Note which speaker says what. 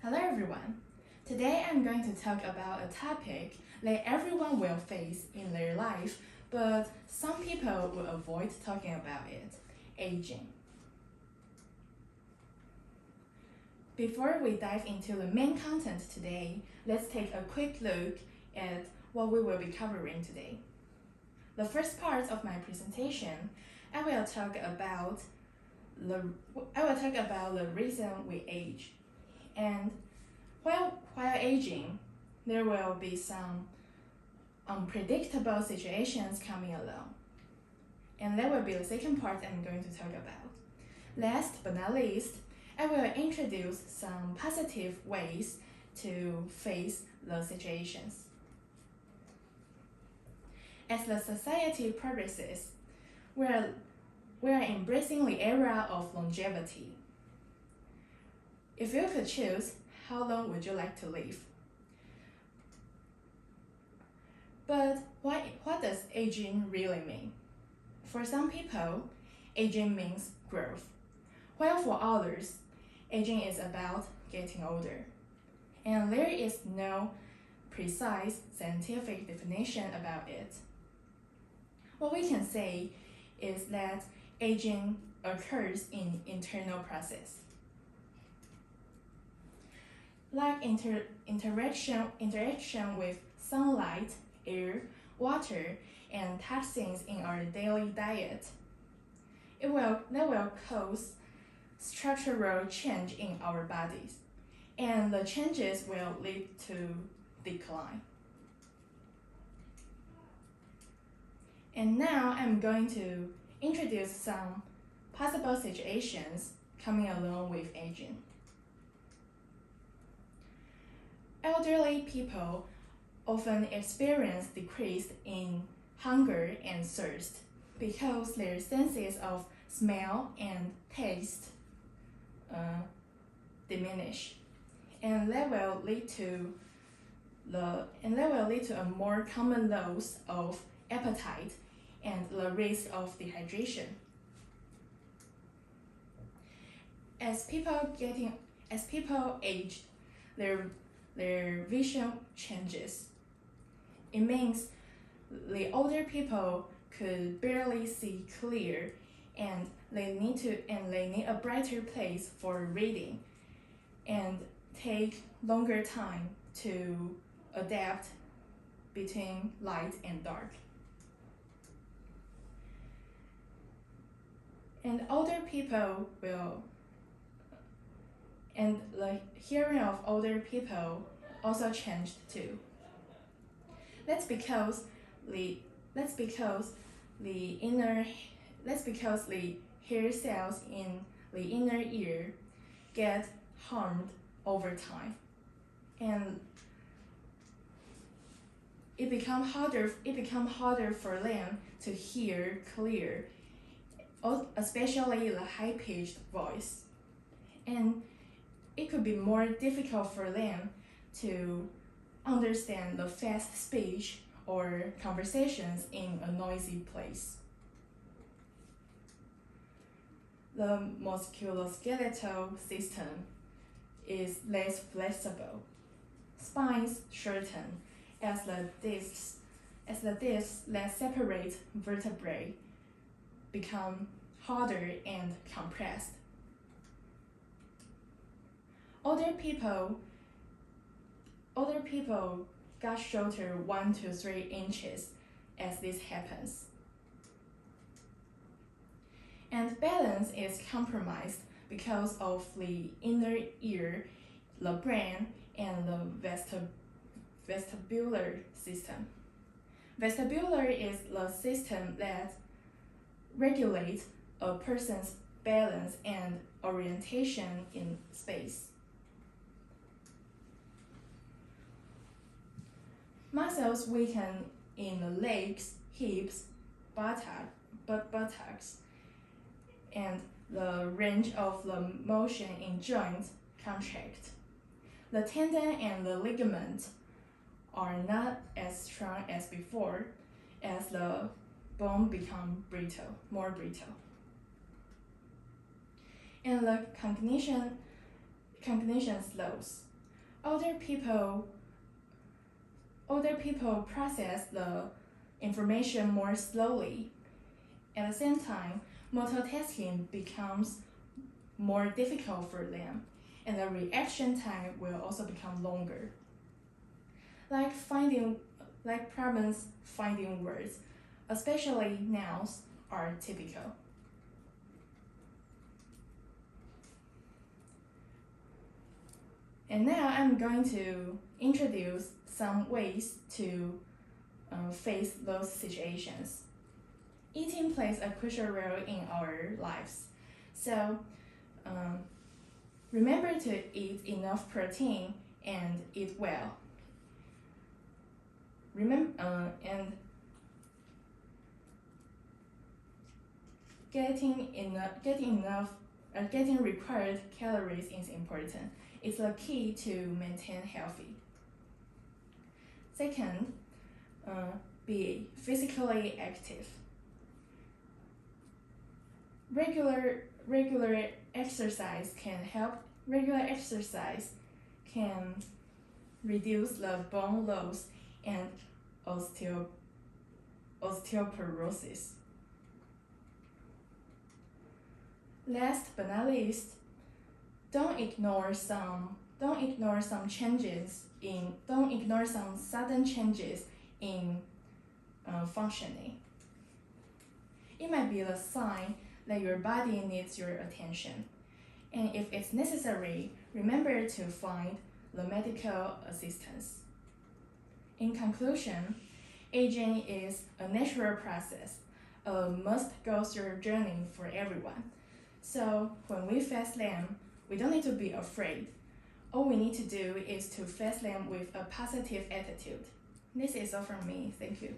Speaker 1: Hello everyone! Today I'm going to talk about a topic that everyone will face in their life, but some people will avoid talking about it: aging. Before we dive into the main content today, let's take a quick look at what we will be covering today. The first part of my presentation, I will talk about the reason we age. And while aging, there will be some unpredictable situations coming along. And that will be the second part I'm going to talk about. Last but not least, I will introduce some positive ways to face the situations. As the society progresses, we are embracing the era of longevity. If you could choose, how long would you like to live? But what does aging really mean? For some people, aging means growth, while for others, aging is about getting older. And there is no precise scientific definition about it. What we can say is that aging occurs in internal process. Like interaction with sunlight, air, water, and toxins in our daily diet. That will cause structural change in our bodies, and the changes will lead to decline. And now I'm going to introduce some possible situations coming along with aging. Elderly people often experience decrease in hunger and thirst because their senses of smell and taste diminish, and that will lead to a more common loss of appetite and the risk of dehydration. As people age, their vision changes. It means the older people could barely see clear, and they need a brighter place for reading and take longer time to adapt between light and dark. And the hearing of older people also changed too. That's because the hair cells in the inner ear get harmed over time, and it becomes harder for them to hear clear, especially the high-pitched voice. And it could be more difficult for them to understand the fast speech or conversations in a noisy place. The musculoskeletal system is less flexible. Spines shorten as the discs that separate vertebrae become harder and compressed. Older people got shorter 1 to 3 inches as this happens. And balance is compromised because of the inner ear, the brain, and the vestibular system. Vestibular is the system that regulates a person's balance and orientation in space. Muscles weaken in the legs, hips, buttocks, and the range of the motion in joints contract. The tendon and the ligament are not as strong as before, as the bone becomes more brittle. And the cognition slows. older people process the information more slowly. At the same time, multitasking becomes more difficult for them, and the reaction time will also become longer. Like problems finding words, especially nouns, are typical. And now I'm going to introduce some ways to face those situations. Eating plays a crucial role in our lives. So remember to eat enough protein and eat well. And getting required calories is important. It's the key to maintain healthy. Second, be physically active. Regular exercise can reduce the bone loss and osteoporosis. Last but not least, don't ignore some sudden changes in functioning. It might be a sign that your body needs your attention, and if it's necessary, remember to find the medical assistance. In conclusion, aging is a natural process, a must-go-through journey for everyone. So when we face them, we don't need to be afraid. All we need to do is to face them with a positive attitude. This is all from me. Thank you.